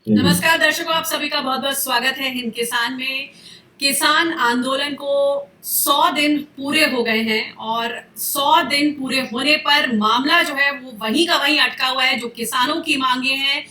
नमस्कार दर्शकों, आप सभी का बहुत बहुत स्वागत है हिंद किसान में। किसान आंदोलन को 100 दिन पूरे हो गए हैं और 100 दिन पूरे होने पर मामला जो है वो वहीं का वहीं अटका हुआ है। जो किसानों की मांगे हैं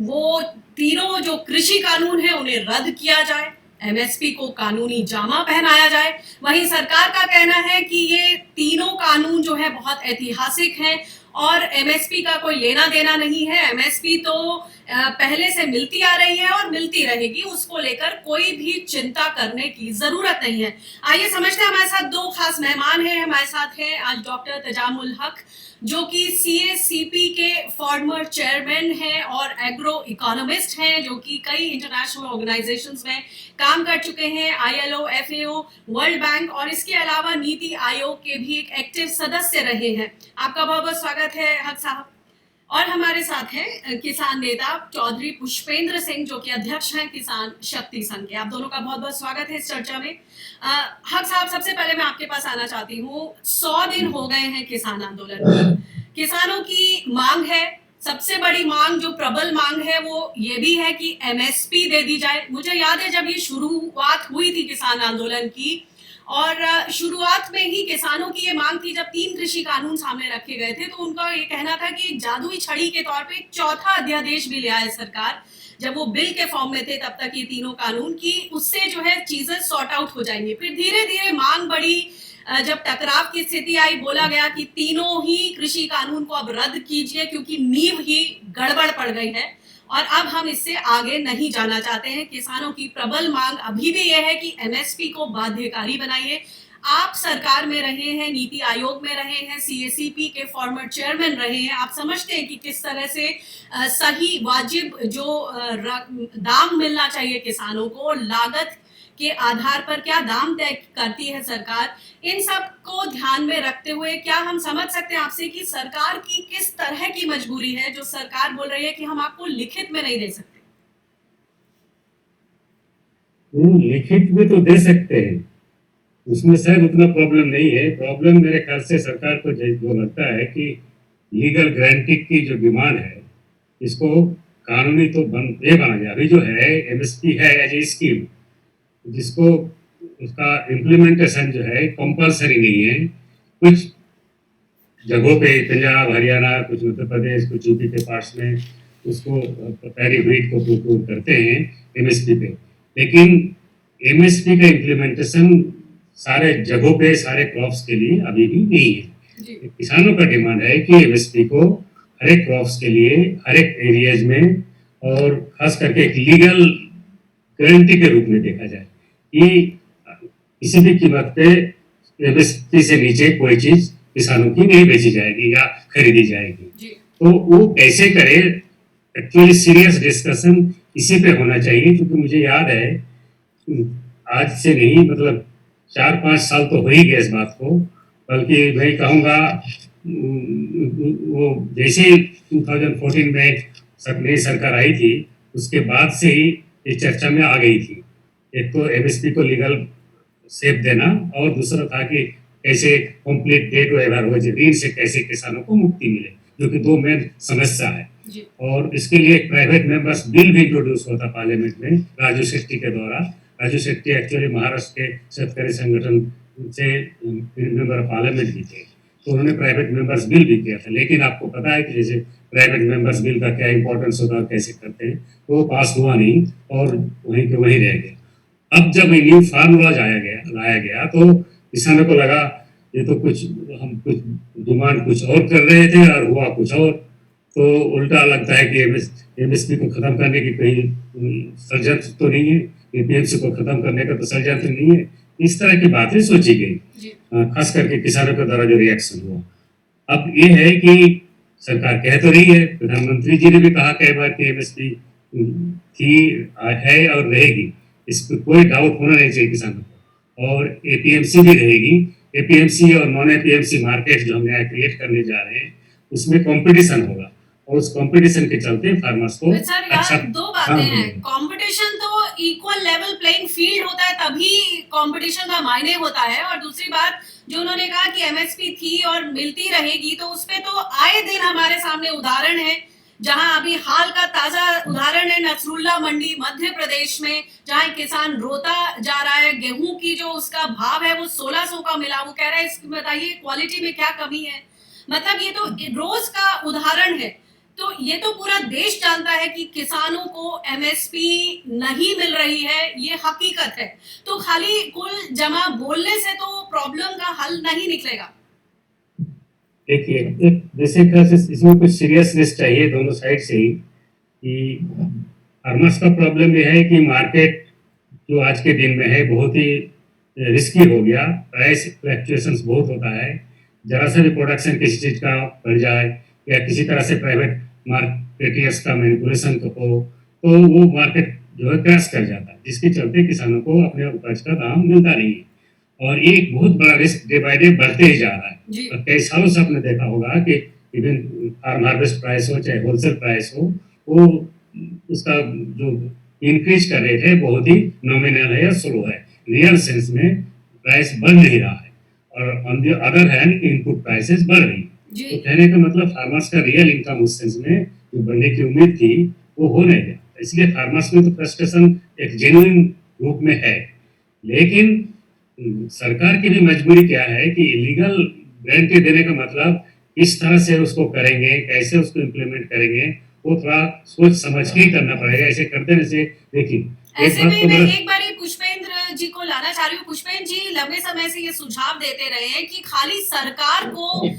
वो तीनों जो कृषि कानून है उन्हें रद्द किया जाए, एमएसपी को कानूनी जामा पहनाया जाए। वहीं सरकार का कहना है कि ये तीनों कानून जो है बहुत ऐतिहासिक हैं और एमएसपी का कोई लेना देना नहीं है। एमएसपी तो पहले से मिलती आ रही है और मिलती रहेगी, उसको लेकर कोई भी चिंता करने की जरूरत नहीं है। आइए समझते हैं, हमारे साथ दो खास मेहमान हैं। हमारे साथ हैं आज डॉक्टर तजामुल हक, जो कि सीएसीपी के फॉर्मर चेयरमैन हैं और एग्रो इकोनॉमिस्ट हैं, जो कि कई इंटरनेशनल ऑर्गेनाइजेशंस में काम कर चुके हैं, आईएलओ, एफएओ, वर्ल्ड बैंक और इसके अलावा नीति आयोग के भी एक एक्टिव सदस्य रहे हैं। आपका बहुत बहुत स्वागत है हक साहब। और हमारे साथ हैं किसान नेता चौधरी पुष्पेंद्र सिंह, जो कि अध्यक्ष हैं किसान शक्ति संघ के। आप दोनों का बहुत बहुत स्वागत है इस चर्चा में। हक साहब, सबसे पहले मैं आपके पास आना चाहती हूँ। 100 दिन हो गए हैं किसान आंदोलन में। किसानों की मांग है, सबसे बड़ी मांग, जो प्रबल मांग है, वो ये भी है कि एमएसपी दे दी जाए। मुझे याद है जब ये शुरुआत हुई थी किसान आंदोलन की, और शुरुआत में ही किसानों की ये मांग थी, जब 3 कृषि कानून सामने रखे गए थे, तो उनका ये कहना था कि जादुई छड़ी के तौर पे एक चौथा अध्यादेश भी ले आए सरकार। जब वो बिल के फॉर्म में थे तब तक ये तीनों कानून की, उससे जो है चीजें सॉर्ट आउट हो जाएंगी। फिर धीरे धीरे मांग बढ़ी, जब टकराव की स्थिति आई, बोला गया कि तीनों ही कृषि कानून को अब रद्द कीजिए क्योंकि नींव ही गड़बड़ पड़ गई है और अब हम इससे आगे नहीं जाना चाहते हैं। किसानों की प्रबल मांग अभी भी यह है कि एमएसपी को बाध्यकारी बनाइए। आप सरकार में रहे हैं, नीति आयोग में रहे हैं, सीएसीपी के फॉर्मर चेयरमैन रहे हैं, आप समझते हैं कि किस तरह से सही वाजिब जो दाम मिलना चाहिए किसानों को, लागत के आधार पर क्या दाम तय करती है सरकार, इन सब को ध्यान में रखते हुए क्या हम समझ सकते हैं आपसे कि सरकार की किस तरह की मजबूरी है जो सरकार बोल रही है कि हम आपको लिखित में नहीं दे सकते? लिखित में तो दे सकते हैं, उसमें शायद उतना प्रॉब्लम नहीं है। प्रॉब्लम मेरे ख्याल से सरकार को जो लगता है कि लीगल गारंटी की जो डिमांड है, इसको कानूनी तो ये बना जाए। अभी जो है एमएसपी है एज ए स्कीम, जिसको उसका इम्प्लीमेंटेशन जो है कंपलसरी नहीं है। कुछ जगहों पे पंजाब, हरियाणा, कुछ उत्तर प्रदेश, कुछ यूपी के पार्ट्स में उसको पैडी व्हीट को प्रोक्योर करते हैं एमएसपी पे, लेकिन एमएसपी का इम्प्लीमेंटेशन सारे जगहों पे सारे क्रॉप्स के लिए अभी भी नहीं है। किसानों का डिमांड है कि एमएसपी को हर एक क्रॉप्स के लिए हर एक एरियाज में और खास करके एक लीगल गारंटी के रूप में देखा जाए कि किसी भी कीमत पे एमएसपी से नीचे कोई चीज किसानों की नहीं बेची जाएगी या खरीदी जाएगी। तो वो कैसे करे, एक्चुअली सीरियस डिस्कशन इसी पे होना चाहिए। क्योंकि मुझे याद है, आज से नहीं मतलब 4-5 साल तो हो ही गए इस बात को, बल्कि मैं कहूँगा वो जैसे 2014 में नई सरकार आई थी, उसके बाद से ही ये चर्चा में आ गई थी। एक तो एमएसपी को लीगल सेफ देना और दूसरा था कि कैसे कंप्लीट डे टू एवरेज ऋण से कैसे किसानों को मुक्ति मिले, जो कि दो मेन समस्या है। और इसके लिए एक प्राइवेट मेंबर्स बिल भी इंट्रोड्यूस होता पार्लियामेंट में राजू शेट्टी के द्वारा। राजू शेट्टी एक्चुअली महाराष्ट्र के शेतकरी संगठन से मेंबर ऑफ पार्लियामेंट भी थे, तो उन्होंने प्राइवेट मेंबर्स बिल भी किया था। लेकिन आपको पता है कि जैसे प्राइवेट मेंबर्स बिल का क्या इंपॉर्टेंस होता है, कैसे करते हैं, तो वो पास हुआ नहीं और वहीं के वहीं रह गया। अब जब न्यू फार्मूला लाया गया तो किसानों को लगा ये तो कुछ हम कुछ डिमांड कुछ और कर रहे थे और हुआ कुछ और। तो उल्टा लगता है कि एमएसपी को खत्म करने की कहीं षड्यंत्र तो नहीं है, एपीएमसी को खत्म करने का तो षड्यंत्र नहीं है। इस तरह की बातें सोची गई, खास करके किसानों के द्वारा जो रिएक्शन हुआ। अब ये है कि सरकार कह तो रही है, प्रधानमंत्री जी ने भी कहा कई बार कि एमएसपी थी, है और रहेगी, इस पर कोई डाउट होना नहीं चाहिए किसानों को। और एपीएमसी भी रहेगी। एपीएमसी और नॉन एपीएमसी मार्केट जो हम यहाँ क्रिएट करने जा रहे हैं, उसमें कंपटीशन होगा और उस कंपटीशन के चलते फार्मर्स को अच्छा। दो बातें हैं, कंपटीशन तो इक्वल लेवल प्लेइंग फील्ड होता है तभी कंपटीशन का मायने होता है। और दूसरी बात जो उन्होंने कहा कि एमएसपी थी और मिलती रहेगी, तो उसपे तो आए दिन हमारे सामने उदाहरण है, जहां अभी हाल का ताजा नसरुल्ला मंडी मध्य प्रदेश में, जहां एक किसान रोता जा रहा है, गेहूं की जो उसका भाव है वो 1600 का मिला, वो कह रहा है इसकी बताइए क्वालिटी में क्या कमी है। मतलब ये तो रोज का उदाहरण है। तो ये तो पूरा देश जानता है कि किसानों को एमएसपी नहीं मिल रही है, ये हकीकत है। तो खाली कुल जमा बोलने से तो प्रॉब्लम का हल नहीं निकलेगा। देखिए, एक बेसिक इसमें कुछ सीरियसनेस चाहिए दोनों साइड से ही कि फार्मर्स का प्रॉब्लम यह है कि मार्केट जो आज के दिन में है बहुत ही रिस्की हो गया, प्राइस फ्लक्चुएशंस बहुत होता है। जरा सा भी प्रोडक्शन किसी चीज़ का बढ़ जाए या किसी तरह से प्राइवेट मार्केटियर्स का मैनिपुलेशन हो तो वो मार्केट जो है क्रैश कर जाता है, जिसके चलते किसानों को अपने उपज का दाम मिलता नहीं है और ये एक बहुत बड़ा रिस्क डे बाय डे बढ़ते ही जा रहा है। और कई सालों से आपने देखा होगा कि इवन फार्म हार्वेस्ट प्राइस हो चाहे होलसेल प्राइस हो, वो उसका जो इंक्रीज का रेट है बहुत ही नॉमिनल है या स्लो है। रियल सेंस में प्राइस बढ़ नहीं रहा है और on the other hand input prices बढ़ रही है। तो कहने का मतलब फार्मर्स का रियल इनकम उस सेंस में जो बढ़ने की उम्मीद थी वो हो नहीं गया। इसलिए फार्मर्स में तो फ्रस्ट्रेशन एक जेन्युइन रूप में है, लेकिन सरकार की भी मजबूरी क्या है कि इलीगल गारंटी देने का मतलब किस तरह से उसको करेंगे, कैसे उसको इम्प्लीमेंट करेंगे, वो थोड़ा सोच समझ के ही करना पड़ेगा। ऐसे करते नहीं से देखिए ऐसे में मैं एक बार पुष्पेंद्र जी को लाना चाह रही हूँ। पुष्पेंद्र जी लंबे समय से ये सुझाव देते रहे हैं कि खाली सरकार को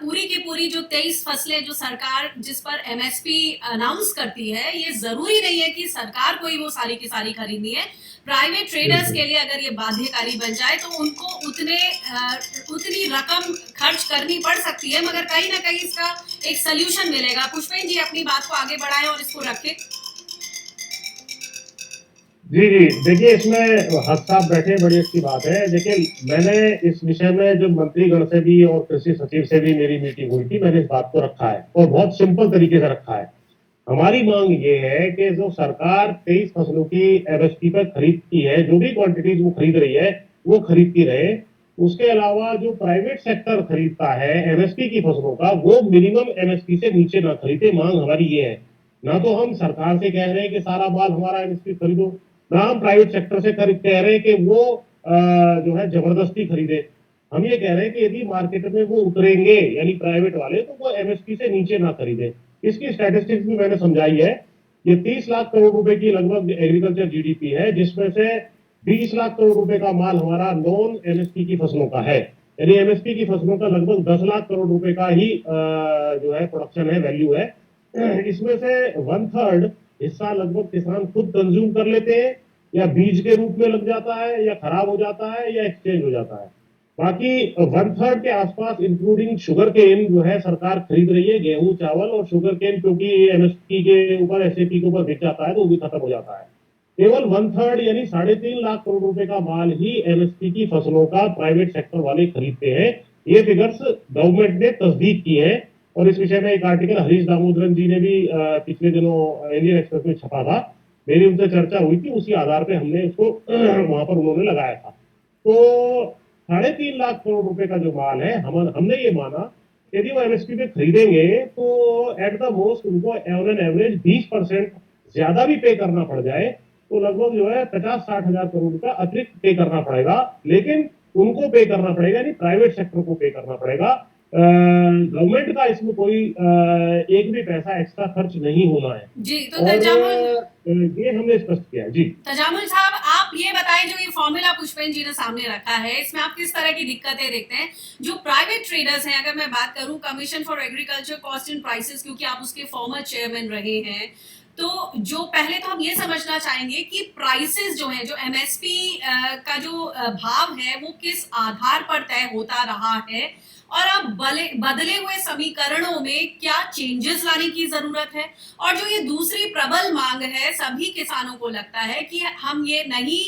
पूरी की पूरी जो 23 फसलें जो सरकार जिस पर एमएसपी अनाउंस करती है, ये जरूरी नहीं है कि सरकार को ही वो सारी की सारी खरीदनी है। प्राइवेट ट्रेडर्स के लिए अगर ये बाध्यकारी बन जाए तो उनको उतनी रकम खर्च करनी पड़ सकती है, मगर कहीं ना कहीं इसका एक सोल्यूशन मिलेगा। पुष्पेंद्र जी अपनी बात को आगे बढ़ाएं और इसको रखें। जी जी, देखिए इसमें हक साहब बैठे बड़ी अच्छी बात है। देखिए मैंने इस विषय में जो मंत्रीगण से भी और कृषि सचिव से भी मेरी मीटिंग हुई थी, मैंने इस बात को रखा है और बहुत सिंपल तरीके से रखा है। हमारी मांग ये है कि जो सरकार 23 फसलों की एमएसपी पर खरीदती है, जो भी क्वांटिटीज वो खरीद रही है वो खरीदती रहे। उसके अलावा जो प्राइवेट सेक्टर खरीदता है एमएसपी की फसलों का, वो मिनिमम एमएसपी से नीचे ना खरीदे। मांग हमारी ये है। ना तो हम सरकार से कह रहे हैं कि सारा माल हमारा एमएसपी खरीदो, ना हम प्राइवेट सेक्टर से कह रहे हैं कि वो जो है जबरदस्ती खरीदे। हम ये कह रहे हैं कि यदि मार्केट में वो उतरेंगे यानी प्राइवेट वाले, तो वो एमएसपी से नीचे ना खरीदे। इसकी स्टैटिस्टिक्स भी मैंने समझाई है। ये 30 लाख करोड़ रुपए की लगभग एग्रीकल्चर जीडीपी है, जिसमें से 20 लाख करोड़ रुपए का माल हमारा नॉन एमएसपी की फसलों का है। यानी एमएसपी की फसलों का लगभग 10 लाख करोड़ रुपए का ही जो है प्रोडक्शन है, वैल्यू है। इसमें से 1/3 हिस्सा लगभग किसान खुद कंज्यूम कर लेते हैं, या बीज के रूप में लग जाता है, या खराब हो जाता है, या एक्सचेंज हो जाता है। बाकी 1/3 के आसपास इंक्लूडिंग शुगर केन जो है सरकार खरीद रही है, गेहूं चावल और शुगर केन, क्योंकि एमएसपी के ऊपर एसएपी के ऊपर बिक जाता है तो वो भी खत्म हो जाता है। केवल 1/3 यानी 3.5 लाख करोड़ रुपए का माल ही एमएसपी की फसलों का प्राइवेट सेक्टर वाले खरीदते हैं। ये फिगर्स गवर्नमेंट ने तस्दीक की है और इस विषय में एक आर्टिकल हरीश दामोदरन जी ने भी पिछले दिनों इंडियन एक्सप्रेस में छपा था। मेरी उनसे चर्चा हुई थी, उसी आधार पे हमने उसको वहां पर उन्होंने लगाया था। तो 3.5 लाख करोड़ रुपए का जो माल है, हमने ये माना यदि वो एमएसपी पे खरीदेंगे तो एट द मोस्ट उनको ऑन एन एवरेज 20% ज्यादा भी पे करना पड़ जाए तो लगभग जो है 50-60 हजार करोड़ रुपया अतिरिक्त पे करना पड़ेगा। लेकिन उनको पे करना पड़ेगा, यानी प्राइवेट सेक्टर को पे करना पड़ेगा। गवर्नमेंट का इसमें कोई एक भी पैसा एक्स्ट्रा खर्च नहीं होना है जी। तो ये हमने स्पष्ट किया है। जी तजामुल साहब, आप ये बताएं, जो ये फॉर्मूला पुष्पेंद्र जी ने सामने रखा है, इसमें आप किस तरह की दिक्कतें देखते हैं? जो प्राइवेट ट्रेडर्स हैं, अगर मैं बात करूं commission for agriculture cost and prices, क्योंकि आप उसके फॉर्मर चेयरमैन रहे हैं, तो जो पहले तो हम ये समझना चाहेंगे कि प्राइसेस जो है, जो एमएसपी का जो भाव है, वो किस आधार पर तय होता रहा है और अब बदले हुए समीकरणों में क्या चेंजेस लाने की जरूरत है? और जो ये दूसरी प्रबल मांग है, सभी किसानों को लगता है कि हम ये नहीं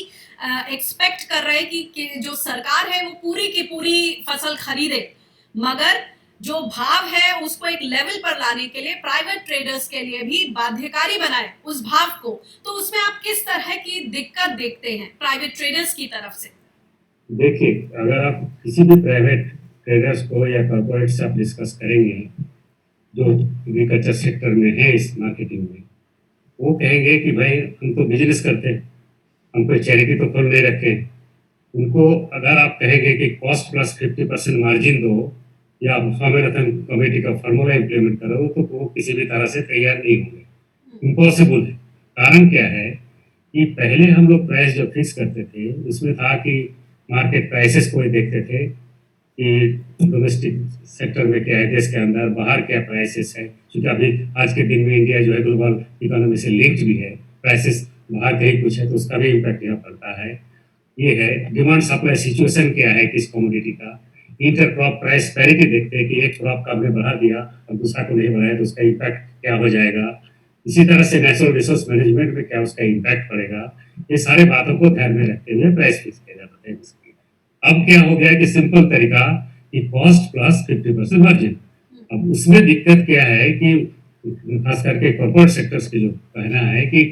एक्सपेक्ट कर रहे कि जो सरकार है वो पूरी की पूरी फसल खरीदे, मगर जो भाव है उसको एक लेवल पर लाने के लिए प्राइवेट ट्रेडर्स के लिए भी बाध्यकारी बनाए उस भाव को। तो उसमें आप किस तरह की दिक्कत देखते हैं प्राइवेट ट्रेडर्स की तरफ से? देखिए, अगर आप किसी भी प्राइवेट ट्रेडर्स को या कॉर्पोरेट से आप डिस्कस करेंगे जो एग्रीकल्चर सेक्टर में है इस मार्केटिंग में, वो कहेंगे कि भाई हम तो बिजनेस करते हैं, हम कोई चैरिटी तो खोल नहीं रखे। उनको अगर आप कहेंगे कि कॉस्ट प्लस 50% मार्जिन दो या स्वामीनाथन कमेटी का फार्मूला इम्प्लीमेंट करो, तो वो किसी भी तरह से तैयार नहीं होंगे, इम्पॉसिबल है। कारण क्या है कि पहले हम लोग प्राइस जो फिक्स करते थे उसमें था कि मार्केट प्राइसेस को ही देखते थे कि डोमेस्टिक सेक्टर में क्या है, देश के अंदर बाहर क्या प्राइसेस है, क्योंकि अभी आज के दिन में इंडिया जो है ग्लोबल इकोनॉमी से लिंक्ड भी है, प्राइसेस बाहर कहीं कुछ है तो उसका भी इम्पैक्ट यहाँ पड़ता है। ये है डिमांड सप्लाई सिचुएशन क्या है किस कमोडिटी का, इंटर क्रॉप प्राइस पैरिटी देखते हैं कि एक क्रॉप का हमने बढ़ा दिया और दूसरा को नहीं बढ़ाया तो उसका इम्पैक्ट क्या हो जाएगा। इसी तरह से नेचुरल रिसोर्स मैनेजमेंट में क्या उसका इम्पैक्ट पड़ेगा, ये सारे बातों को ध्यान में रखते हुए प्राइस फिक्स किया जाता है। अब क्या हो गया कि सिंपल तरीका कि कॉस्ट प्लस 50% मार्जिन। अब उसमें दिक्कत क्या है कि खास करके कॉर्पोरेट सेक्टर्स की जो कहना है कि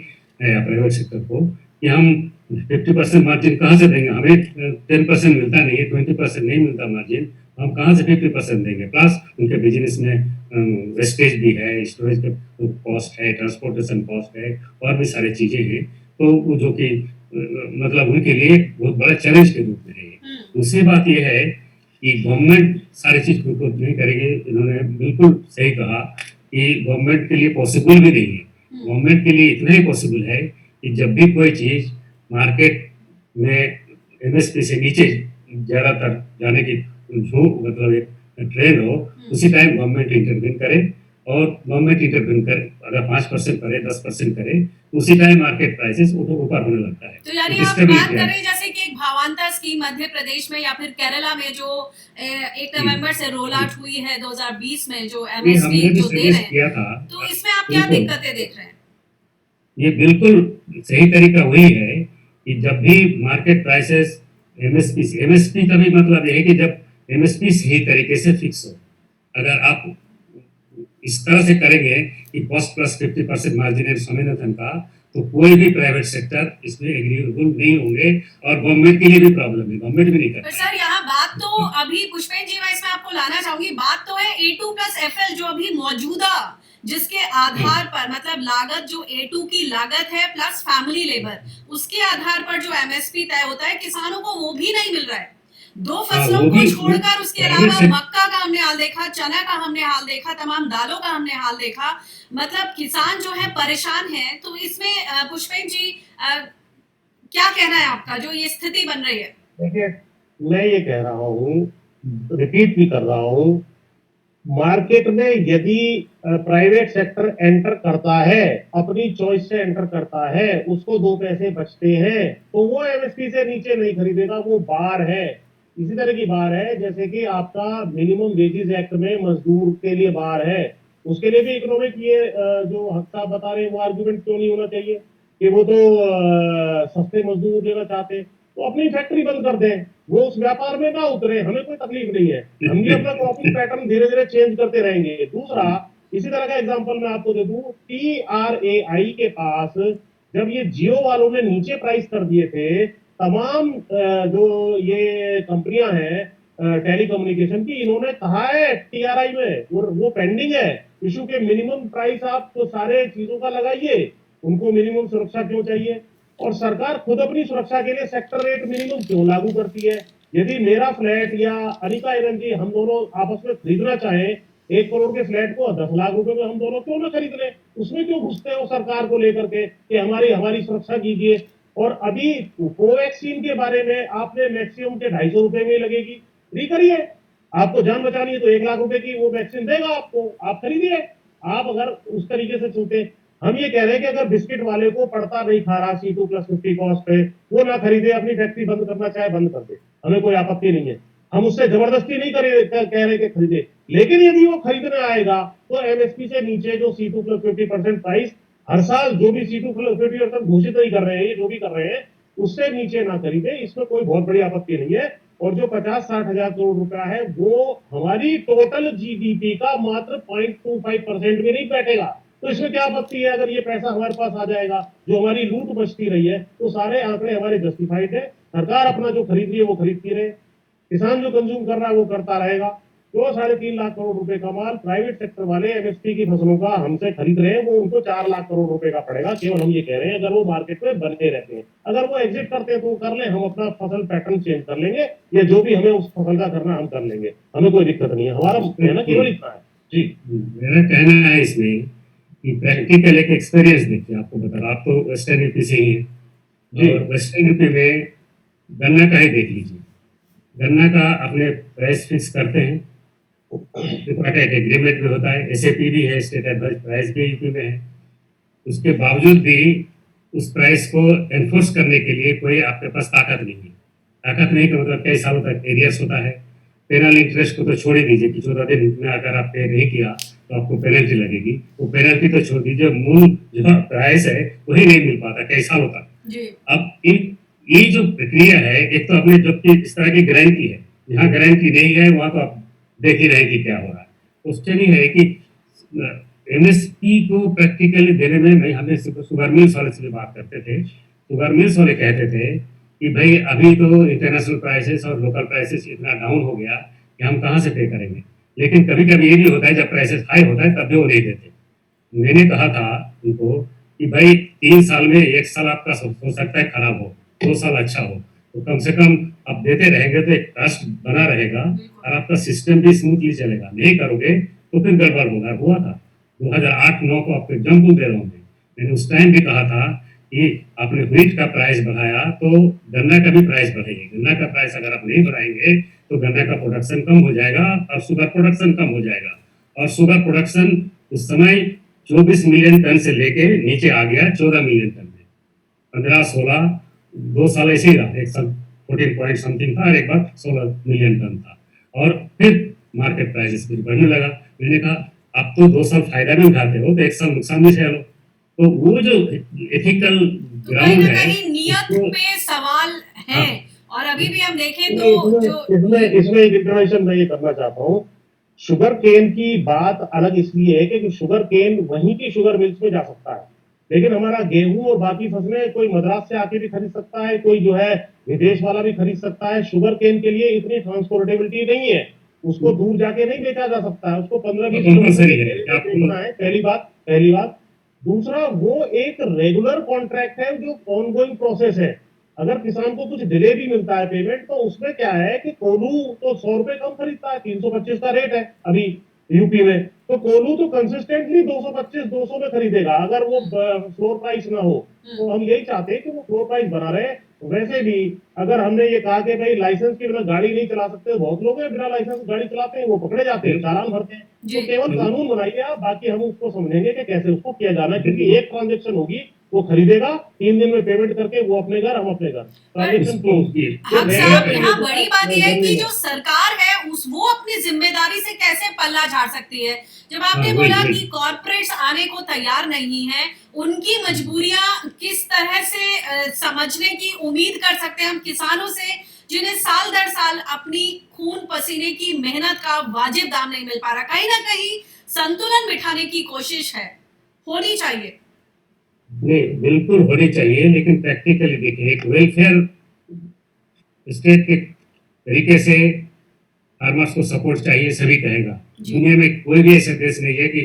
प्राइवेट सेक्टर को कि हम 50% मार्जिन कहाँ से देंगे, हमें 10% मिलता नहीं है, 20% नहीं मिलता मार्जिन, हम कहाँ से 50% देंगे। प्लस उनके बिजनेस में वेस्टेज भी है, स्टोरेज का कॉस्ट है, ट्रांसपोर्टेशन कॉस्ट है, और भी सारी चीजें हैं, तो वो जो कि मतलब उनके लिए बहुत बड़ा चैलेंज के रूप में है। दूसरी बात यह है कि गवर्नमेंट सारी चीज को नहीं करेगी। इन्होंने बिल्कुल सही कहा कि गवर्नमेंट के लिए पॉसिबल भी नहीं है। गवर्नमेंट के लिए इतना ही पॉसिबल है कि जब भी कोई चीज मार्केट में एमएसपी से नीचे ज्यादातर जाने की जो मतलब एक ट्रेंड हो, उसी टाइम गवर्नमेंट इंटरवीन करे, और गवर्नमेंट इंटरवीन कर अगर 5% करे, 10% करे, तो उसी टाइम मार्केट प्राइसेस ऊपर होने लगता है। तो यानी आप बात करें जैसे कि एक भावांतर स्कीम मध्य प्रदेश में या फिर केरला में जो 1 नवंबर से रोल आउट हुई है 2020 में, जो एमएसपी जो दे रहे हैं, तो इसमें आप क्या दिक्कतें देख रहे हैं? ये बिल्कुल सही तरीका वही है कि जब भी मार्केट प्राइसेस एमएसपी का भी मतलब ये है कि जब एमएसपी सही तरीके से फिक्स हो। अगर आप इस तरह से करेंगे कि कॉस्ट प्लस 50% मार्जिन है स्वामीनाथन का, तो कोई भी प्राइवेट सेक्टर इसमें एग्रीएबल नहीं होंगे, और गवर्नमेंट के लिए भी प्रॉब्लम है, गवर्नमेंट भी नहीं करता। पर सर यहाँ बात तो अभी पुष्पेन जी, मैं इसमें आपको लाना चाहूंगी, बात तो है A2+FL जो अभी मौजूदा जिसके आधार पर मतलब लागत जो A2 की लागत है प्लस फैमिली लेबर, उसके आधार पर जो एमएसपी तय होता है, किसानों को वो भी नहीं मिल रहा है। 2 फसलों को छोड़कर उसके अलावा मक्का का हमने हाल देखा, चना का हमने हाल देखा, तमाम दालों का हमने हाल देखा, मतलब किसान जो है परेशान है। तो इसमें पुष्पेन जी क्या कहना है आपका, जो ये स्थिति बन रही है? देखिए, मैं ये कह रहा हूँ, रिपीट भी कर रहा हूँ, मार्केट में यदि प्राइवेट सेक्टर एंटर करता है, अपनी चॉइस से एंटर करता है, उसको 2 पैसे बचते हैं, तो वो एमएसपी से नीचे नहीं खरीदेगा, वो बार है। इसी तरह की बार है जैसे कि आपका मिनिमम वेजेस एक्ट में मजदूर के लिए बार है, उसके लिए भी इकोनॉमिक ये जो हक आप बता रहे हैं वो आर्गुमेंट क्यों नहीं होना चाहिए कि वो तो सस्ते मजदूर देना चाहते, तो अपनी फैक्ट्री बंद कर दें, वो उस व्यापार में ना उतरे, हमें कोई तकलीफ नहीं है, हम भी अपना क्रॉपिंग पैटर्न धीरे धीरे चेंज करते रहेंगे। दूसरा, इसी तरह का एग्जांपल मैं आपको दे दूं, TRAI के पास जब ये जियो वालों ने नीचे प्राइस कर दिए थे, तमाम जो ये कंपनियां हैं टेलीकम्युनिकेशन की, इन्होंने कहा है TRI में वो पेंडिंग है इशू के, मिनिमम प्राइस आप तो सारे चीजों का लगाइए, उनको मिनिमम सुरक्षा क्यों चाहिए, और सरकार खुद अपनी सुरक्षा के लिए सेक्टर रेट मिनिमम क्यों लागू करती है। यदि मेरा फ्लैट या अनिका एनर्जी हम दोनों आपस में खरीदना चाहें, 1 करोड़ के फ्लैट को 10 लाख रुपए में हम दोनों क्यों ना खरीद लें, उसमें क्यों घुसते हो सरकार को लेकर के कि हमारी सुरक्षा कीजिए। और अभी कोवैक्सीन के बारे में आपने मैक्सिमम के 250 रुपए में लगेगी, फ्री करिए, आपको जान बचानी है तो 1 लाख रुपए की वो वैक्सीन देगा आपको, आप खरीदिए। आप अगर उस तरीके से चलते, हम ये कह रहे हैं कि अगर बिस्किट वाले को पड़ता नहीं खा रहा C2+50 कॉस्ट पे, वो ना खरीदे, अपनी फैक्ट्री बंद करना चाहे बंद कर दे, हमें कोई आपत्ति नहीं है, हम उससे जबरदस्ती नहीं कह रहे कि खरीदे। लेकिन यदि वो खरीदने आएगा तो एमएसपी से नीचे जो C2+50% प्राइस हर साल जो भी C2+50% घोषित नहीं कर रहे हैं, ये जो भी कर रहे हैं, उससे नीचे ना खरीदे, इसमें कोई बहुत बड़ी आपत्ति नहीं है। और जो 50-60 हजार करोड़ रुपया है वो हमारी टोटल जीडीपी का मात्र 0.25% भी नहीं बैठेगा, तो इसमें क्या आपत्ति है अगर ये पैसा हमारे पास आ जाएगा। जो हमारी लूट मचती रही है, तो सारे आंकड़े हमारे जस्टिफाइड है, सरकार अपना जो खरीद रही है वो खरीदती रहे, किसान जो कंज्यूम कर रहा है वो करता रहेगा। जो 3.5 लाख करोड़ रुपए का माल प्राइवेट सेक्टर वाले एमएसपी की फसलों का हमसे खरीद रहे हैं, वो उनको 4 लाख करोड़ रुपए का पड़ेगा। केवल हम ये कह रहे हैं अगर वो मार्केट में बने रहते हैं, अगर वो एग्जिट करते हैं तो कर ले, हम अपना फसल पैटर्न चेंज कर लेंगे, या जो भी हमें उस फसल का करना हम कर लेंगे, हमें कोई दिक्कत नहीं है। हमारा कहना केवल इतना है जी। मेरा कहना है इसमें कि प्रैक्टिकल एक एक्सपीरियंस देखिए, आपको बता रहा, आप तो वेस्टर्न यूपी से ही हैं जी। और वेस्टर्न यूपी में गन्ना का ही देख लीजिए, गन्ना का अपने प्राइस फिक्स करते हैं, ट्रिपार्टाइट एग्रीमेंट भी होता है, एसएपी भी है, स्टेट एडवाइज प्राइस भी यूपी में है। उसके बावजूद भी उस प्राइस को एनफोर्स करने के लिए कोई आपके पास ताकत नहीं है। ताकत नहीं का मतलब कई सालों तक एरियस होता है। पेनल इंटरेस्ट को तो छोड़ ही दीजिए कि 14 दिन में अगर आप पे नहीं किया तो आपको पेनल्टी लगेगी, वो पेनल्टी तो छोड़ दीजिए, मूल जो प्राइस है वही नहीं मिल पाता कई सालों तक जी। अब ये जो प्रक्रिया है, एक तो आपने जब की इस तरह की गारंटी है, यहाँ गारंटी नहीं है वहां तो आप देख ही रहे कि क्या हो रहा है। क्वेश्चन ही है कि एमएसपी को प्रैक्टिकली देने में, मैं हमें शुगर मिल्स वाले से भी बात करते थे, शुगर मिल्स वाले कहते थे कि भाई अभी तो इंटरनेशनल प्राइसेस और लोकल प्राइसेस इतना डाउन हो गया कि हम कहाँ से पे करेंगे। लेकिन कभी कभी ये भी होता है जब प्राइसेस हाई होता है तब भी वो नहीं देते। मैंने कहा था उनको कि भाई 3 साल में 1 साल आपका हो सकता है खराब हो, 2 साल अच्छा हो, तो कम से कम आप देते रहेंगे तो एक ट्रस्ट बना रहेगा और आपका सिस्टम भी स्मूथली चलेगा। नहीं करोगे तो फिर गड़बड़ होगा। हुआ था 2008-9 को आपको एग्जाम्पल दे रहा हूँ मैंने उस टाइम भी कहा था कि आपने व्हीट का प्राइस बढ़ाया तो गन्ना का भी प्राइस बढ़ेगा। गन्ना का प्राइस अगर आप नहीं बढ़ाएंगे तो गन्ना का प्रोडक्शन कम हो जाएगा और शुगर प्रोडक्शन कम हो जाएगा। और शुगर प्रोडक्शन उस समय 24 मिलियन टन से लेके नीचे आ गया 14 मिलियन टन में। 15-16 2 साल ऐसे ही रहा, एक साल 14 पॉइंट समथिंग था और एक बार 16 मिलियन टन था और फिर मार्केट प्राइसेस फिर बढ़ने लगा। मैंने कहा आप तो 2 साल फायदा भी उठाते हो तो 1 साल नुकसान भी झेलो। तो वो जो एथिकल तो कहीं ग्राउंड ना है कहीं नियत उसको पे सवाल है। और अभी भी हम देखें तो इसमें जो इसमें इसमें एक इंटरवेंशन मैं ये करना चाहता हूँ। शुगर केन की बात अलग इसलिए है कि शुगर केन वहीं की शुगर मिल्स में जा सकता है, लेकिन हमारा गेहूं और बाकी फसलें कोई मद्रास से आके भी खरीद सकता है, कोई जो है विदेश वाला भी खरीद सकता है। शुगर केन के लिए इतनी ट्रांसपोर्टेबिलिटी नहीं है, उसको दूर जाके नहीं बेचा जा सकता है, उसको 15-20 कंपलसरी है कि किलोमीटर आपको बेचना है। पहली बात। दूसरा, वो एक रेगुलर कॉन्ट्रैक्ट है जो ऑनगोइंग प्रोसेस है। अगर किसान को कुछ डिले भी मिलता है पेमेंट, तो उसमें क्या है कि कोल्हू तो 100 रुपए कम खरीदता है, 325 का रेट है अभी यूपी में, तो कोल्हू तो कंसिस्टेंटली 225-200 में खरीदेगा अगर वो फ्लोर प्राइस ना हो। तो हम यही चाहते हैं कि वो फ्लोर प्राइस बना रहे। वैसे भी अगर हमने ये कहा कि भाई लाइसेंस के बिना गाड़ी नहीं चला सकते, बहुत लोग हैं बिना लाइसेंस गाड़ी चलाते हैं, वो पकड़े जाते हैं, चालान भरते हैं। तो केवल कानून बनाइए आप, बाकी हम उसको समझेंगे कि कैसे उसको किया जाना है, क्योंकि एक ट्रांजेक्शन होगी, वो खरीदेगा 3 दिन में पेमेंट करके, वो अपने घर, हम अपने घर, ट्रांजेक्शन क्लोज। हम साहब यहाँ बड़ी बात यह है कि जो सरकार है वो अपनी जिम्मेदारी से कैसे पल्ला झाड़ सकती है। जब आपने बोला कि कॉर्पोरेट्स आने को तैयार नहीं है, उनकी मजबूरियां किस तरह से समझने की उम्मीद कर सकते हैं हम किसानों से, जिन्हें साल दर साल अपनी खून पसीने की मेहनत का वाजिब दाम नहीं मिल पा रहा। कहीं ना कहीं संतुलन बिठाने की कोशिश है, होनी चाहिए। नहीं, बिल्कुल होनी चाहिए, लेकिन प्रैक्टिकली देखिए एक वेलफेयर स्टेट के तरीके से फार्मर्स को सपोर्ट चाहिए, सभी कहेगा। दुनिया में कोई भी ऐसा देश नहीं है कि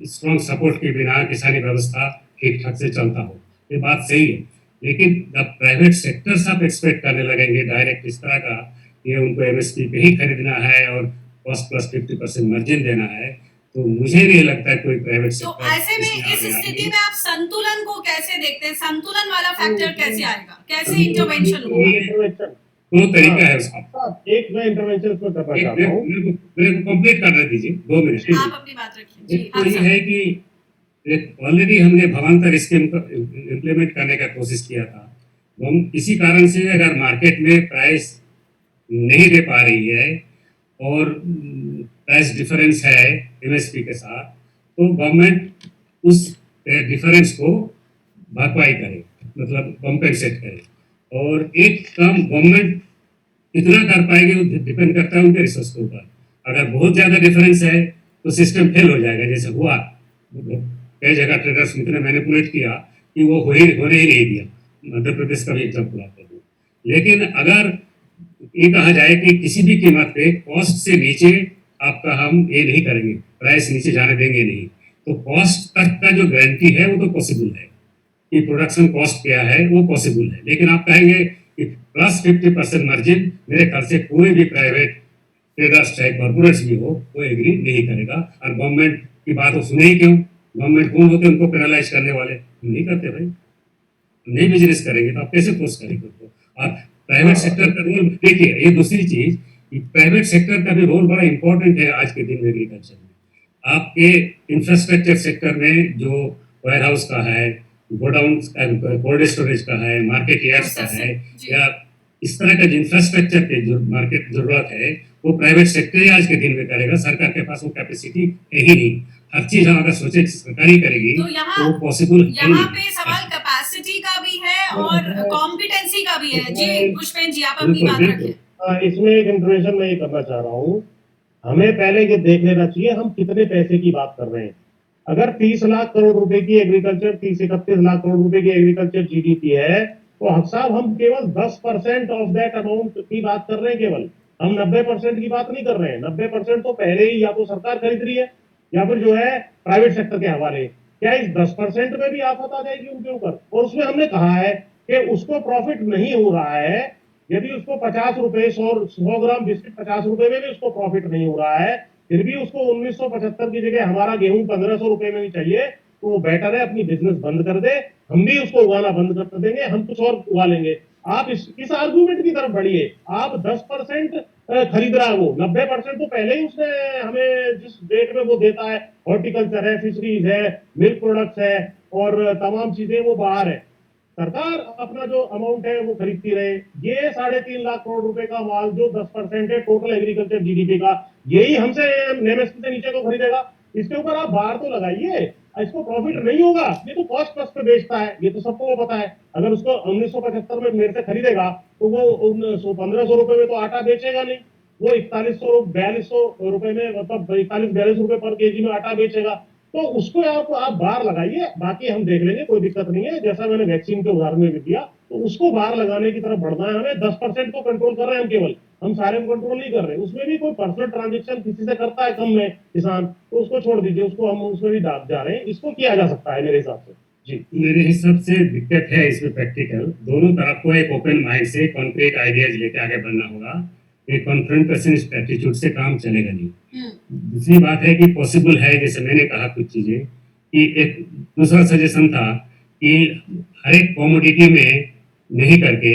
स्ट्रॉन्ग सपोर्ट के बिना किसानी व्यवस्था ठीक ठाक से चलता हो, ये बात सही है। लेकिन जब प्राइवेट सेक्टर से आप एक्सपेक्ट करने लगेंगे डायरेक्ट इस तरह का, ये उनको एमएसपी पे ही खरीदना है और कॉस्ट प्लस 50% मार्जिन देना है, तो मुझे नहीं लगता है कोई प्राइवेट तो सेक्टर ऐसे में इस स्थिति में आप संतुलन को कैसे देखते हैं? संतुलन वाला फैक्टर कैसे आएगा, कैसे इंटरवेंशन होगा? 2 तरीका है उसका। एक मैं इंटरवेंशन इसमें करना चाहता हूँ, मेरे को कंप्लीट करने दीजिए 2 मिनट। आप अपनी बात रखिए। एक तो ये है कि ऑलरेडी हमने भवांतर स्कीम को इम्प्लीमेंट करने का कोशिश किया था। हम किसी कारण से अगर मार्केट में प्राइस नहीं दे पा रही है और प्राइस डिफरेंस है एमएसपी के साथ, तो गवर्नमेंट उस डिफरेंस को भरपाई करे, मतलब कॉम्पेंसेट करे। और एक काम गवर्नमेंट कितना कर पाएगी वो डिपेंड करता है उनके रिसोर्स के ऊपर। अगर बहुत ज्यादा डिफरेंस है तो सिस्टम फेल हो जाएगा, जैसे हुआ कई जगह ट्रेडर्स ने इतना मैनिपुलेट किया कि वो होने ही नहीं दिया। मध्य प्रदेश का भी एग्जाम्पल आपको दूं। लेकिन अगर ये कहा जाए कि किसी भी कीमत पे कॉस्ट से नीचे आपका हम ये नहीं करेंगे, प्राइस नीचे जाने देंगे नहीं। तो कॉस्ट तक का जो गारंटी है वो तो पॉसिबल है कि प्रोडक्शन कॉस्ट क्या है वो पॉसिबल है, लेकिन आप कहेंगे कि प्लस 50% मार्जिन, मेरे ख्याल से कोई भी प्राइवेट ट्रेडर्स चाहे कॉर्पोरेट्स भी हो वो एग्री नहीं करेगा। और गवर्नमेंट की बात वो सुने ही क्यों? गवर्नमेंट कौन होते हैं उनको पेनलाइज करने वाले? हम नहीं करते भाई। नहीं बिजनेस करेंगे तो आप कैसे फोर्स करेंगे उनको? और प्राइवेट सेक्टर का रोल देखिए, ये दूसरी चीज कि प्राइवेट सेक्टर का भी रोल बड़ा इंपॉर्टेंट है आज के दिन में एग्रीकल्चर में। आपके इंफ्रास्ट्रक्चर सेक्टर में जो वेयर हाउस का है, गोडाउन कोल्ड स्टोरेज का है, मार्केट यार्ड्स का है, या इस तरह का जो इंफ्रास्ट्रक्चर के जो मार्केट जरूरत है वो प्राइवेट सेक्टर ही आज के दिन में करेगा। सरकार के पास वो कैपेसिटी है ही नहीं। हर चीज हम अगर सोचे सरकारी करेगी तो तो पॉसिबल है यहाँ नहीं। पे सवाल कैपेसिटी का भी है और कॉम्पिटेंसी का भी है। जी पुष्पेंद्र जी, आप अपनी बिल्कुल बात बिल्कुल। रखें। इसमें एक इंटरवेंशन मैं ये करना चाह रहा हूँ। हमें पहले ये देख लेना चाहिए हम कितने पैसे की बात कर रहे हैं। अगर 30 लाख करोड़ रुपए की एग्रीकल्चर, 30-31 लाख करोड़ रुपए की एग्रीकल्चर जीडीपी है, तो साहब हम केवल 10% ऑफ दैट अमाउंट की बात कर रहे हैं। केवल हम 90% की बात नहीं कर रहे हैं। 90% तो पहले ही या तो सरकार खरीद रही है या फिर जो है प्राइवेट सेक्टर के हवाले। क्या इस 10% में भी आफत आ जाएगी उनके ऊपर? और उसमें हमने कहा है कि उसको प्रॉफिट नहीं हो रहा है। यदि उसको 50 रुपए 100 ग्राम बिस्किट 50 रुपए में भी उसको प्रॉफिट नहीं हो रहा है, फिर भी उसको 1975 की जगह हमारा गेहूं 1500 रुपए में भी चाहिए, तो वो बेटर है अपनी बिजनेस बंद कर दे। हम भी उसको उगाना बंद कर देंगे, हम कुछ और उगा लेंगे। आप इस आर्गूमेंट की तरफ बढ़िए। आप 10% खरीद रहा है, वो 90% तो पहले ही उसने हमें जिस रेट में वो देता है, हॉर्टिकल्चर है, फिशरीज है, मिल्क प्रोडक्ट्स है और तमाम चीजें वो बाहर है। सरकार अपना जो अमाउंट है वो खरीदती रहे। ये 3.5 लाख करोड़ रुपए का माल जो 10% है टोटल एग्रीकल्चर जीडीपी का, यही हमसे एमएसपी से नीचे को खरीदेगा। इसके ऊपर आप बाहर तो लगाइए। इसको प्रॉफिट नहीं होगा, ये तो कॉस्ट प्लस पे बेचता है, ये तो सबको पता है। अगर उसको 1975 में मेरे से खरीदेगा तो वो 1500 रुपए में तो आटा बेचेगा नहीं, वो 4100 रुपए में, मतलब 41-42 रुपए पर केजी में आटा बेचेगा। तो उसको आप बाहर लगाइए, बाकी हम देख लेंगे, कोई दिक्कत नहीं है। जैसा मैंने वैक्सीन के उदाहरण में भी दिया, तो उसको बाहर लगाने की तरफ बढ़ना है हमें। 10% को कंट्रोल कर रहे हैं हम केवल, हम सारे को कंट्रोल नहीं कर रहे। उसमें भी कोई पर्सनल ट्रांजेक्शन किसी से करता है कम में किसान, तो उसको छोड़ दीजिए, उसको हम उसमें भी डाल जा रहे हैं। इसको किया जा सकता है मेरे हिसाब से। जी मेरे हिसाब से दिक्कत है इसमें प्रैक्टिकल। दोनों तरफ को एक ओपन माइंड से कॉन्क्रीट आइडियाज लेके आगे बढ़ना होगा। एक कॉन्फ्रंटेशन एटीट्यूड से काम चलेगा नहीं। दूसरी बात है कि पॉसिबल है, जैसे मैंने कहा कुछ चीजें, कि एक दूसरा सजेशन था कि हर एक कॉमोडिटी में नहीं करके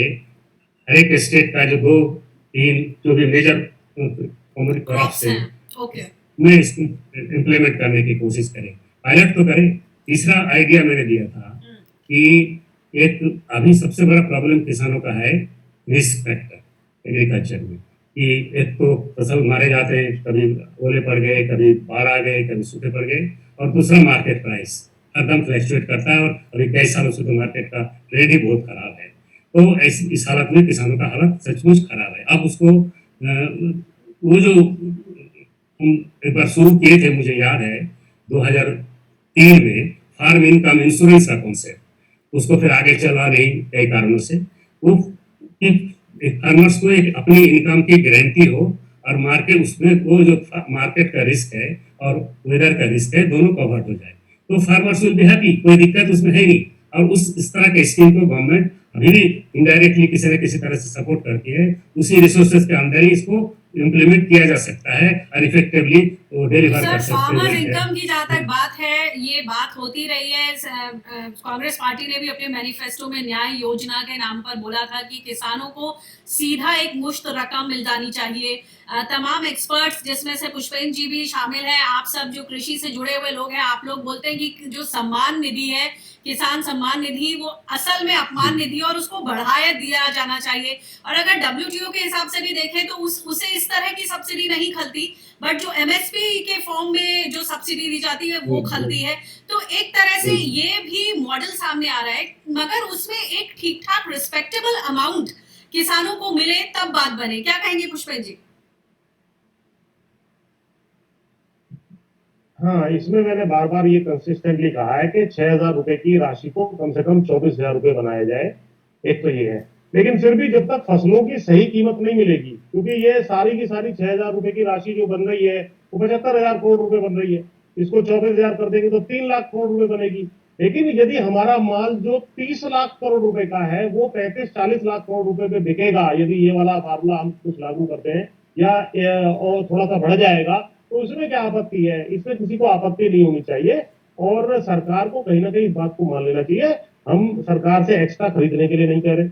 हर एक स्टेट का जो 2-3 जो भी मेजर कॉमोडिटी क्रॉप्स है ओके में इसको इम्प्लीमेंट करने की कोशिश करें, पायलट तो करें। तीसरा आइडिया मैंने दिया था कि एक अभी सबसे बड़ा प्रॉब्लम किसानों का है रिस्क फैक्टर एग्रीकल्चर में, कि एक तो फसल मारे जाते हैं, कभी ओले पड़ गए, कभी बाढ़ आ गए, कभी सूखे पड़ गए, और दूसरा मार्केट प्राइस हरदम फ्लक्चुएट करता है, और अभी कई सालों से तो मार्केट का ट्रेंड ही बहुत खराब है। तो इस हालत में किसानों का हालत सचमुच खराब है। अब उसको वो जो हम एक बार शुरू किए थे, मुझे याद है 2003 में, फार्म इनकम इंश्योरेंस का कॉन्सेप्ट, उसको फिर आगे चला नहीं कई कारणों से। वो फार्मर्स को एक अपनी इनकम की गारंटी हो, और मार्केट उसमें वो जो मार्केट का रिस्क है और वेदर का रिस्क है दोनों कवर हो जाए, तो फार्मर्स विल बी हैप्पी, कोई दिक्कत उसमें है नहीं। और इस तरह के स्कीम को गवर्नमेंट अभी भी इनडायरेक्टली किसी न किसी तरह से सपोर्ट करती है। उसी रिसोर्सेज के अंदर ही इसको इम्प्लीमेंट किया जा सकता है और इफेक्टिवली वो डिलीवर कर सर, सकते फार्मर हैं। इनकम की जहाँ तक बात है, ये बात होती रही है। कांग्रेस पार्टी ने भी अपने मैनिफेस्टो में न्याय योजना के नाम पर बोला था कि किसानों को सीधा एक मुश्त रकम मिल जानी चाहिए। तमाम एक्सपर्ट्स, जिसमें से पुष्पेंद्र जी भी शामिल हैं, आप सब जो कृषि से जुड़े हुए लोग हैं, आप लोग बोलते हैं कि जो सम्मान निधि है, किसान सम्मान निधि, वो असल में अपमान निधि, और उसको बढ़ाया दिया जाना चाहिए। और अगर डब्ल्यूटीओ के हिसाब से भी देखें तो उसे इस तरह की सब्सिडी नहीं खलती, बट जो एमएसपी के फॉर्म में जो सब्सिडी दी जाती है वो खलती है। तो एक तरह से ये भी मॉडल सामने आ रहा है, मगर उसमें एक ठीक ठाक रिस्पेक्टेबल अमाउंट किसानों को मिले तब बात बने। क्या कहेंगे पुष्पेंद्र जी? हाँ, इसमें मैंने बार बार ये कंसिस्टेंटली कहा है कि 6,000 रुपए की राशि को कम से कम 24,000 रुपए बनाया जाए। एक तो ये है। लेकिन फिर भी जब तक फसलों की सही कीमत नहीं मिलेगी, क्योंकि ये सारी की सारी 6,000 रुपए की राशि जो बन रही है वो 75,000 करोड़ रुपए बन रही है। इसको 24,000 कर देंगे तो 3 लाख करोड़ रुपए बनेगी। लेकिन यदि हमारा माल जो 30 लाख करोड़ रुपए का है वो 35-40 लाख करोड़ रुपए पे बिकेगा, यदि ये वाला फार्मूला हम कुछ लागू करते हैं या और थोड़ा सा बढ़ जाएगा, तो इसमें क्या आपत्ति है? इसमें किसी को आपत्ति नहीं होनी चाहिए। और सरकार को कहीं ना कहीं इस बात को मान लेना चाहिए। हम सरकार से एक्स्ट्रा खरीदने के लिए नहीं कह रहे,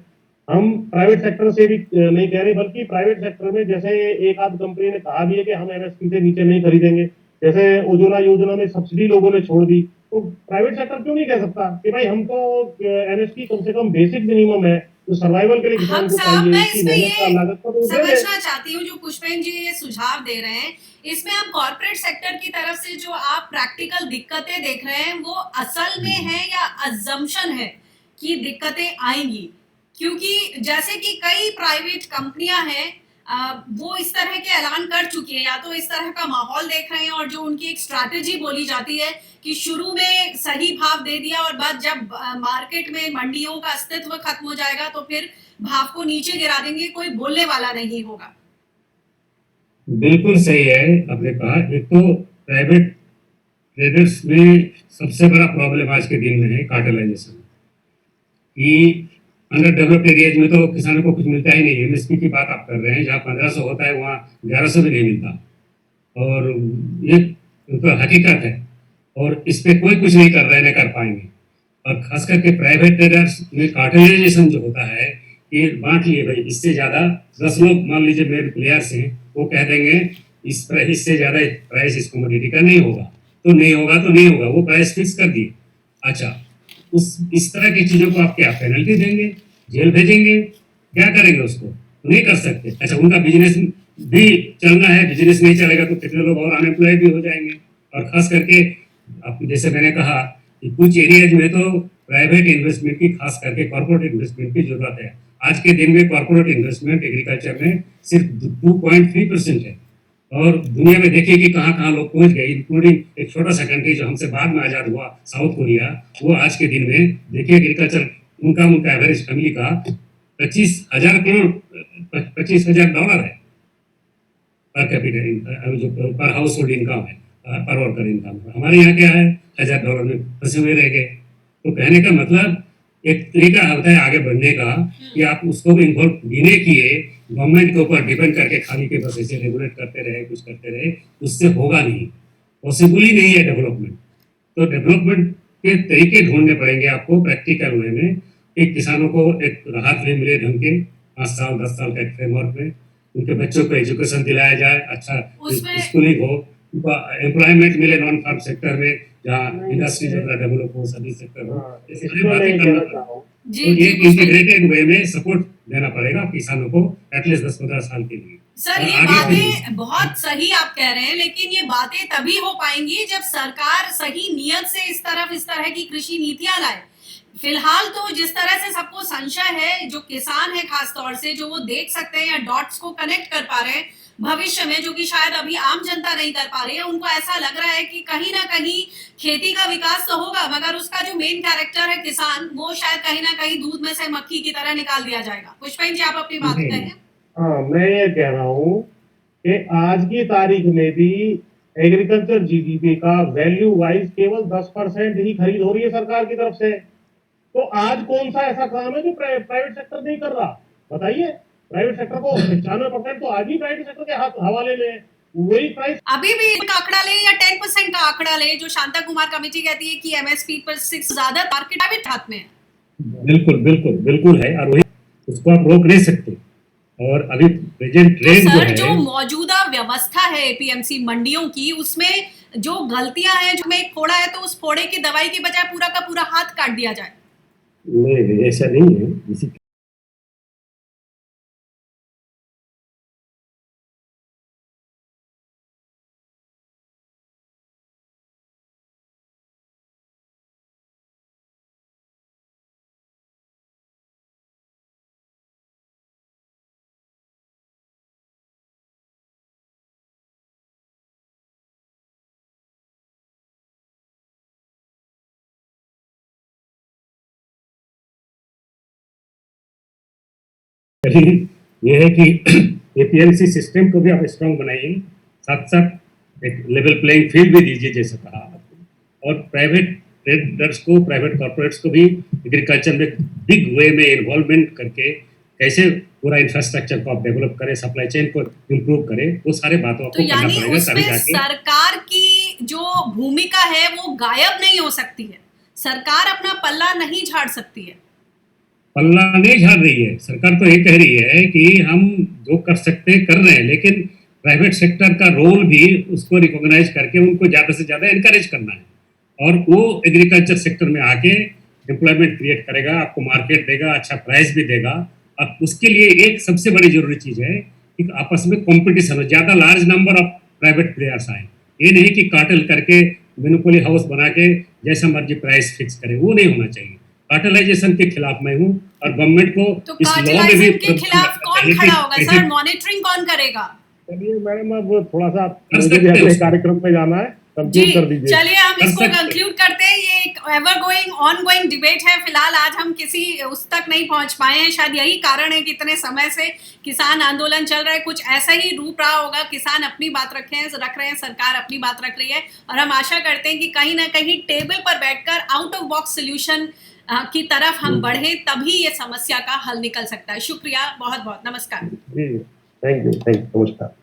हम प्राइवेट सेक्टर से भी नहीं कह रहे, बल्कि प्राइवेट सेक्टर में जैसे एक आध कंपनी ने कहा भी है कि हम एमएसपी से नीचे नहीं खरीदेंगे, जैसे उज्ज्वला योजना में सब्सिडी लोगों ने छोड़ दी, तो प्राइवेट सेक्टर क्यों नहीं कह सकता कि भाई हमको एमएसपी कम से कम बेसिक मिनिमम है जो सर्वाइवल के लिए किसान हक को साहब, चाहिए, मैं इसकी इसमें मेहनत का ये लागत का तो दे दे। समझना चाहती हूँ जो पुष्पेन जी ये सुझाव दे रहे हैं, इसमें हम कॉर्पोरेट सेक्टर की तरफ से जो आप प्रैक्टिकल दिक्कतें देख रहे हैं वो असल में है या अजम्पशन है कि दिक्कतें आएंगी? क्योंकि जैसे कि कई प्राइवेट कंपनियां हैं, वो इस तरह के ऐलान कर चुकी है, या तो इस तरह का माहौल देख रहे हैं और जो उनकी एक स्ट्रैटेजी बोली जाती है कि शुरू में सही भाव दे दिया और बाद जब मार्केट में मंडियों का अस्तित्व खत्म हो जाएगा तो फिर भाव को नीचे गिरा देंगे, कोई बोलने वाला नहीं होगा। बिल्कुल सही है आपने कहा। एक तो प्राइवेट ट्रेडर्स में सबसे बड़ा प्रॉब्लम आज के दिन में है कार्टेलाइजेशन, कि अंडर डेवलप्ड एरियाज में तो किसानों को कुछ मिलता ही नहीं। एमएसपी की बात आप कर रहे हैं, जहाँ 1500 होता है वहाँ 1100 भी नहीं मिलता, और ये तो हकीकत है। और इस पे कोई कुछ नहीं कर रहे, नहीं कर पाएंगे। और खास करके प्राइवेट ट्रेडर्स में कार्टेलाइजेशन जो होता है, ये बांट लिए भाई, इससे ज्यादा 10 लोग मान लीजिए मेरे प्लेयर्स हैं, वो कह देंगे इससे ज्यादा प्राइस इस कमोडिटी का नहीं होगा, तो नहीं होगा, तो नहीं होगा, वो प्राइस फिक्स कर दिए। अच्छा, उस इस तरह की चीजों को आप क्या पेनल्टी देंगे, जेल भेजेंगे, क्या करेंगे? उसको तो नहीं कर सकते। अच्छा, उनका बिजनेस भी चलना है, बिजनेस नहीं चलेगा तो कितने लोग और अनएम्प्लॉय भी हो जाएंगे। और खास करके आप जैसे मैंने कहा कि कुछ एरियाज में तो प्राइवेट इन्वेस्टमेंट की, खास करके कॉर्पोरेट इन्वेस्टमेंट की जरूरत है। आज के दिन में कॉर्पोरेट इन्वेस्टमेंट एग्रीकल्चर में सिर्फ 2.3% है। और दुनिया में देखिए कि कहाँ कहाँ लोग पहुंच गए, इंक्लूडिंग एक छोटा सा कंट्री जो हमसे बाद में आजाद हुआ, साउथ कोरिया। वो आज के दिन में देखिए एग्रीकल्चर, उनका एवरेज फैमिली का 25,000 करोड़, $25,000 है पर कैपिटल, जो पर हाउस होल्ड इनकम है, पर वर्कर इनकम। हमारे यहाँ क्या है, $1,000 में फंसे हुए रह गए। तो कहने का मतलब एक तरीका होता है आगे बढ़ने का, कि आप उसको भी इन्वॉल्व बिना किए गवर्नमेंट के ऊपर डिपेंड करके खाली के बस ऐसे रेगुलेट करते रहे, कुछ करते रहे, उससे होगा नहीं, पॉसिबल ही नहीं है डेवलपमेंट। तो डेवलपमेंट के तरीके ढूंढने पड़ेंगे आपको प्रैक्टिकल वे में, कि किसानों को एक राहत भी मिले ढंग के, 5 साल 10 साल का एक फ्रेमवर्क में उनके बच्चों को एजुकेशन दिलाया जाए, अच्छा उसमें स्कूलिंग हो, उनको एम्प्लॉयमेंट मिले नॉन फार्म सेक्टर में, जहाँ इंडस्ट्री ज़्यादा डेवलप हो, सर्विस सेक्टर हो, ये सारी इसमें मैं बातें ये करना कहना पड़ेगा। चाह रहा हूँ, जी तो जी एक पुष्पेन, इंटीग्रेटेड वे में सपोर्ट देना पड़ेगा किसानों को एटलीस्ट 10-15 साल के लिए, सर और ये आगे भी। बातें बहुत सही आप कह रहे हैं, लेकिन ये बातें तभी हो पाएंगी जब सरकार सही नियत से इस तरह की कृषि नीतियां लाए। फिलहाल तो जिस तरह से सबको संशय है, जो किसान है खास तौर से, जो वो देख सकते हैं या डॉट्स को कनेक्ट कर पा रहे हैं भविष्य में, जो कि शायद अभी आम जनता नहीं कर पा रही है, उनको ऐसा लग रहा है कि कहीं ना कहीं खेती का विकास तो होगा मगर उसका जो मेन कैरेक्टर है किसान, वो शायद कहीं ना कहीं दूध में से मक्खी की तरह निकाल दिया जाएगा। पुष्पेन जी, आप अपनी बात नहीं, कहें। हाँ मैं ये कह रहा हूँ कि आज की तारीख में भी एग्रीकल्चर जीडीपी का वैल्यू वाइज केवल 10% ही खरीद हो रही है सरकार की तरफ से। तो आज कौन सा ऐसा काम है जो प्राइवेट सेक्टर नहीं कर रहा? बताइए। प्राइवेट सेक्टर को 95% तो आज ही प्राइवेट सेक्टर के हाथ हवाले में है। वही प्राइस अभी भी का आंकड़ा ले या 10% का आंकड़ा ले, जो शांता कुमार कमेटी कहती है कि एमएसपी पर 6 ज्यादा मार्केट प्राइवेट हाथ में है। बिल्कुल बिल्कुल बिल्कुल है, और वही उसको आप रोक नहीं सकते। और अभी प्रेजेंट तो ट्रेंड जो सर, जो है, मौजूदा व्यवस्था है एपीएमसी मंडियों की, उसमें जो गलतियां हैं, जो में एक फोड़ा है तो उस फोड़े की दवाई के बजाय पूरा का पूरा हाथ काट दिया जाए। नहीं ऐसा नहीं है। इसी ये है कि एपीएमसी सिस्टम को भी आप स्ट्रॉन्ग बनाइए, साथ साथ एक लेवल प्लेइंग फील्ड भी दीजिए जैसे कहा आपने, और प्राइवेट ट्रेडर्स को, प्राइवेट कॉर्पोरेट्स को भी एग्रीकल्चर में बिग वे में इन्वॉल्वमेंट करके कैसे पूरा इंफ्रास्ट्रक्चर को आप डेवलप करें, सप्लाई चेन को इम्प्रूव करें, वो सारे बातों तो को करना यानी पड़ेगा तभी उसमें जाके। सरकार की जो भूमिका है वो गायब नहीं हो सकती है, सरकार अपना पल्ला नहीं झाड़ सकती है। पल्ला नहीं झाड़ रही है सरकार, तो ये कह रही है कि हम जो कर सकते हैं कर रहे हैं, लेकिन प्राइवेट सेक्टर का रोल भी उसको रिकॉग्नाइज करके उनको ज़्यादा से ज़्यादा इनकरेज करना है, और वो एग्रीकल्चर सेक्टर में आके एम्प्लॉयमेंट क्रिएट करेगा, आपको मार्केट देगा, अच्छा प्राइस भी देगा। अब उसके लिए एक सबसे बड़ी जरूरी चीज़ है कि आपस में कंपटीशन हो, ज़्यादा large number of private players आए, ये नहीं कि कार्टेल करके मोनोपोली हाउस बना के जैसा मर्जी प्राइस फिक्स करे, वो नहीं होना चाहिए। कार्टेलाइजेशन के खिलाफ मैं हूँ, और गवर्नमेंट को तो इस लॉ में भी कार्टेलाइजेशन के खिलाफ रखना कौन चाहिए कि खड़ा होगा कैसे सर, मॉनिटरिंग कौन करेगा? चलिए मैडम, अब थोड़ा सा कर मुझे सकते भी हैं अपने उसको। कार्यक्रम में जाना है, जी कंक्लूड कर दीजिए। चलिए हम कर इसको सकते हैं। कंक्लूड करते हैं, ये एक ever going on going debate है। फिलहाल आज हम किसी उस तक नहीं पहुंच पाए हैं, शायद यही कारण है कि इतने समय से किसान आंदोलन चल रहा है, कुछ ऐसा ही रूप रहा होगा। किसान अपनी बात रख रहे हैं, सरकार अपनी बात रख रही है, और हम आशा करते हैं कि कहीं ना कहीं टेबल पर बैठकर आउट ऑफ बॉक्स सोल्यूशन की तरफ हम बढ़े, तभी ये समस्या का हल निकल सकता है। शुक्रिया बहुत बहुत, नमस्कार। जी थैंक यू, नमस्कार।